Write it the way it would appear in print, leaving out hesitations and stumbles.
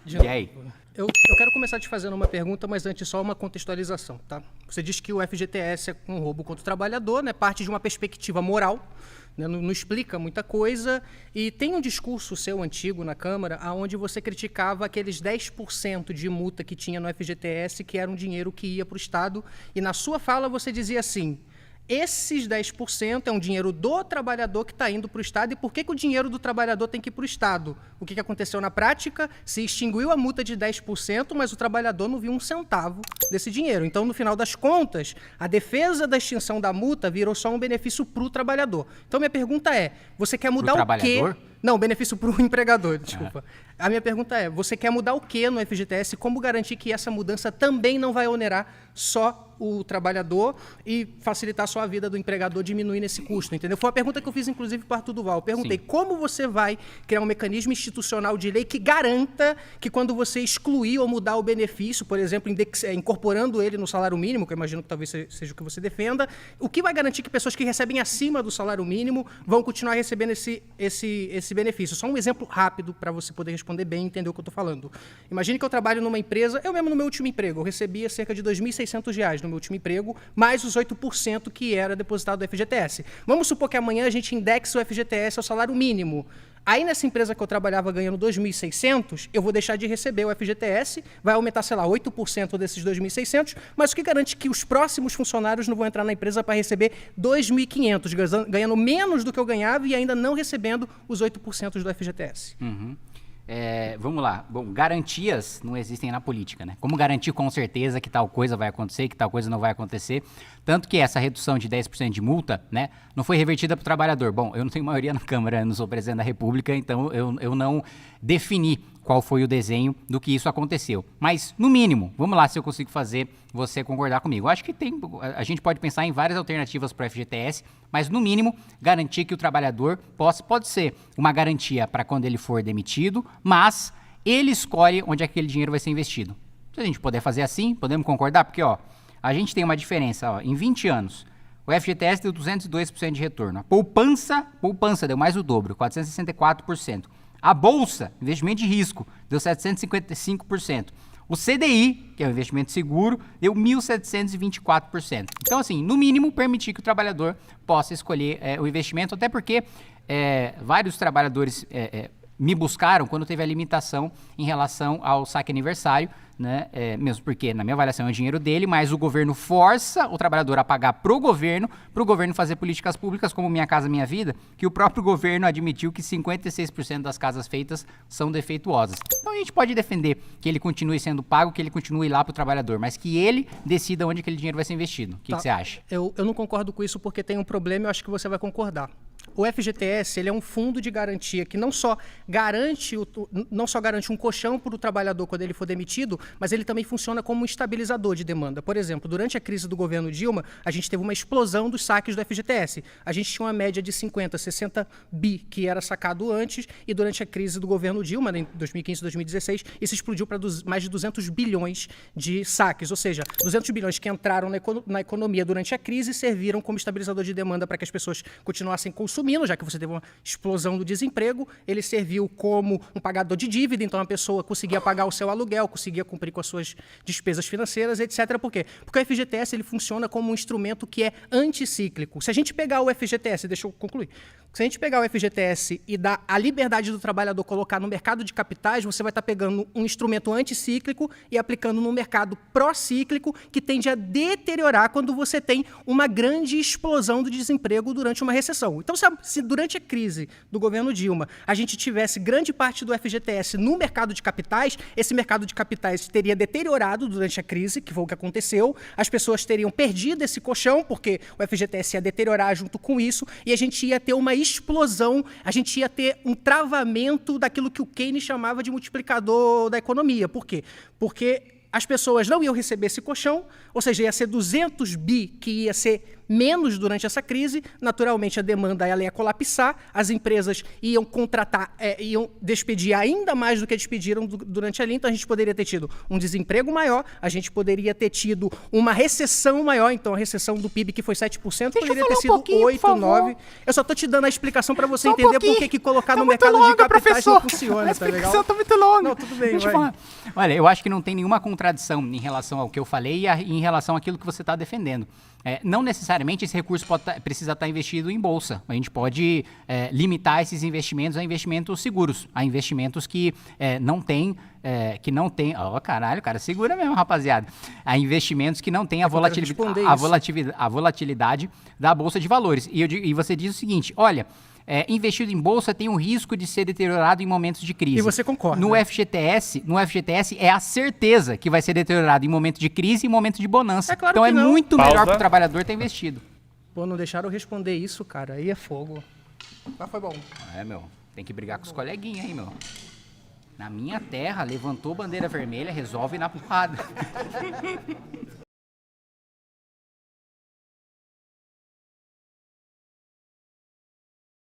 E aí? Eu quero começar te fazendo uma pergunta, mas antes só uma contextualização, tá? Você diz que o FGTS é um roubo contra o trabalhador, né? Parte de uma perspectiva moral, né? Não explica muita coisa. E tem um discurso seu antigo na Câmara, onde você criticava aqueles 10% de multa que tinha no FGTS, que era um dinheiro que ia para o Estado. E na sua fala você dizia assim: esses 10% é um dinheiro do trabalhador que está indo para o Estado. E por que o dinheiro do trabalhador tem que ir para o Estado? O que aconteceu na prática? Se extinguiu a multa de 10%, mas o trabalhador não viu um centavo desse dinheiro. Então, no final das contas, a defesa da extinção da multa virou só um benefício para o trabalhador. Então, minha pergunta é, você quer mudar o quê? Não, benefício para o empregador, desculpa. A minha pergunta é, você quer mudar o quê no FGTS? Como garantir que essa mudança também não vai onerar só o trabalhador e facilitar só a vida do empregador, diminuindo esse custo, entendeu? Foi uma pergunta que eu fiz, inclusive, para o Arthur Duval. Eu perguntei, como você vai criar um mecanismo institucional de lei que garanta que quando você excluir ou mudar o benefício, por exemplo, incorporando ele no salário mínimo, que eu imagino que talvez seja o que você defenda, o que vai garantir que pessoas que recebem acima do salário mínimo vão continuar recebendo esse benefício? Só um exemplo rápido para você poder responder bem e entender o que eu estou falando. Imagine que eu trabalho numa empresa, eu mesmo no meu último emprego, eu recebia cerca de R$ 2.600 no meu último emprego, mais os 8% que era depositado do FGTS. Vamos supor que amanhã a gente indexe o FGTS ao salário mínimo. Aí nessa empresa que eu trabalhava ganhando 2.600, eu vou deixar de receber o FGTS, vai aumentar, sei lá, 8% desses 2.600, mas o que garante que os próximos funcionários não vão entrar na empresa para receber 2.500, ganhando menos do que eu ganhava e ainda não recebendo os 8% do FGTS? Vamos lá. Bom, garantias não existem na política, né? Como garantir com certeza que tal coisa vai acontecer, que tal coisa não vai acontecer? Tanto que essa redução de 10% de multa, né, não foi revertida para o trabalhador. Bom, eu não tenho maioria na Câmara, eu não sou presidente da República, então eu não defini qual foi o desenho do que isso aconteceu. Mas, no mínimo, vamos lá se eu consigo fazer você concordar comigo. Eu acho que a gente pode pensar em várias alternativas para o FGTS, mas, no mínimo, garantir que o trabalhador pode ser uma garantia para quando ele for demitido, mas ele escolhe onde aquele dinheiro vai ser investido. Se a gente puder fazer assim, podemos concordar? Porque, a gente tem uma diferença, em 20 anos, o FGTS deu 202% de retorno. A poupança deu mais o dobro, 464%. A Bolsa, investimento de risco, deu 755%. O CDI, que é o investimento seguro, deu 1.724%. Então, assim, no mínimo, permitir que o trabalhador possa escolher o investimento, até porque vários trabalhadores me buscaram quando teve a limitação em relação ao saque aniversário, né? Mesmo porque, na minha avaliação, é o dinheiro dele, mas o governo força o trabalhador a pagar para o governo fazer políticas públicas como Minha Casa Minha Vida, que o próprio governo admitiu que 56% das casas feitas são defeituosas. Então a gente pode defender que ele continue sendo pago, que ele continue lá para o trabalhador, mas que ele decida onde aquele dinheiro vai ser investido. O que você acha? Eu não concordo com isso porque tem um problema e eu acho que você vai concordar. O FGTS ele é um fundo de garantia que não só garante um colchão para o trabalhador quando ele for demitido, mas ele também funciona como um estabilizador de demanda. Por exemplo, durante a crise do governo Dilma, a gente teve uma explosão dos saques do FGTS. A gente tinha uma média de 50, 60 bi que era sacado antes, e durante a crise do governo Dilma, em 2015, 2016, isso explodiu para mais de 200 bilhões de saques. Ou seja, 200 bilhões que entraram na economia durante a crise serviram como estabilizador de demanda para que as pessoas continuassem consumindo, já que você teve uma explosão do desemprego. Ele serviu como um pagador de dívida, então a pessoa conseguia pagar o seu aluguel, conseguia cumprir com as suas despesas financeiras, etc. Por quê? Porque o FGTS ele funciona como um instrumento que é anticíclico. Se a gente pegar o FGTS, deixa eu concluir, se a gente pegar o FGTS e dar a liberdade do trabalhador colocar no mercado de capitais, você vai estar pegando um instrumento anticíclico e aplicando no mercado procíclico, que tende a deteriorar quando você tem uma grande explosão do desemprego durante uma recessão. Então, se durante a crise do governo Dilma a gente tivesse grande parte do FGTS no mercado de capitais, esse mercado de capitais teria deteriorado durante a crise, que foi o que aconteceu, as pessoas teriam perdido esse colchão, porque o FGTS ia deteriorar junto com isso, e a gente ia ter uma explosão, a gente ia ter um travamento daquilo que o Keynes chamava de multiplicador da economia. Por quê? Porque as pessoas não iam receber esse colchão, ou seja, ia ser 200 bi que ia ser menos durante essa crise, naturalmente a demanda ela ia colapsar, as empresas iam contratar, iam despedir ainda mais do que despediram durante ali, então a gente poderia ter tido um desemprego maior, a gente poderia ter tido uma recessão maior, então a recessão do PIB que foi 7%, poderia ter sido 8, 9. Eu só tô te dando a explicação para você entender por que colocar no mercado de capitais não funciona, tá legal? Tá muito longa. Não, tudo bem, Deixa eu falar. Olha, eu acho que não tem nenhuma contradição em relação ao que eu falei e em relação àquilo que você está defendendo. Não necessariamente esse recurso precisa estar investido em bolsa. A gente pode limitar esses investimentos a investimentos seguros, a investimentos que não tem... Ó, caralho, cara, segura mesmo, rapaziada. A investimentos que não tem a volatilidade da Bolsa de Valores. E você diz o seguinte, olha... investido em bolsa tem um risco de ser deteriorado em momentos de crise. E você concorda? No FGTS é a certeza que vai ser deteriorado em momento de crise e em momento de bonança. Claro então que não. Muito melhor para o trabalhador ter investido. Pô, não deixaram eu responder isso, cara. Aí é fogo. Mas foi bom. Meu, tem que brigar com os coleguinhas aí, meu. Na minha terra, levantou bandeira vermelha, resolve na porrada.